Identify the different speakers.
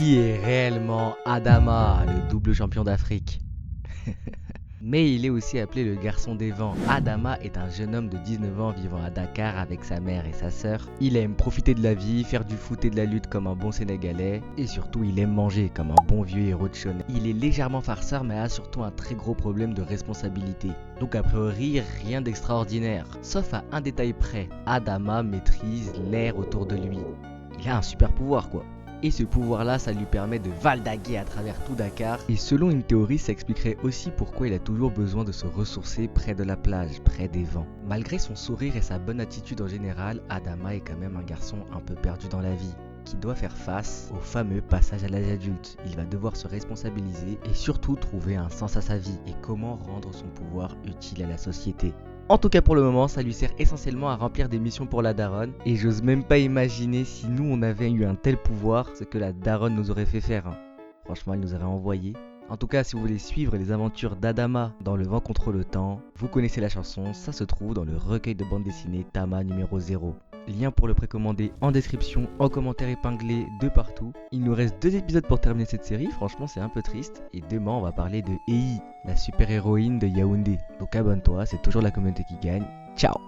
Speaker 1: Qui est réellement Adama, le double champion d'Afrique? Mais il est aussi appelé le garçon des vents. Adama est un jeune homme de 19 ans vivant à Dakar avec sa mère et sa sœur. Il aime profiter de la vie, faire du foot et de la lutte comme un bon Sénégalais. Et surtout, il aime manger comme un bon vieux héros de shonen. Il est légèrement farceur mais a surtout un très gros problème de responsabilité. Donc a priori, rien d'extraordinaire. Sauf à un détail près, Adama maîtrise l'air autour de lui. Il a un super pouvoir quoi. Et ce pouvoir-là, ça lui permet de valdaguer à travers tout Dakar. Et selon une théorie, ça expliquerait aussi pourquoi il a toujours besoin de se ressourcer près de la plage, près des vents. Malgré son sourire et sa bonne attitude en général, Adama est quand même un garçon un peu perdu dans la vie, qui doit faire face au fameux passage à l'âge adulte. Il va devoir se responsabiliser et surtout trouver un sens à sa vie et comment rendre son pouvoir utile à la société. En tout cas pour le moment, ça lui sert essentiellement à remplir des missions pour la daronne. Et j'ose même pas imaginer si nous on avait eu un tel pouvoir, ce que la daronne nous aurait fait faire. Franchement, elle nous aurait envoyé. En tout cas, si vous voulez suivre les aventures d'Adama dans Le vent contre le temps, vous connaissez la chanson, ça se trouve dans le recueil de bande dessinée Tama numéro 0. Lien pour le précommander en description, en commentaire épinglé de partout. Il nous reste 2 épisodes pour terminer cette série, franchement c'est un peu triste. Et demain on va parler de Ei, la super héroïne de Yaoundé. Donc abonne-toi, c'est toujours la communauté qui gagne. Ciao!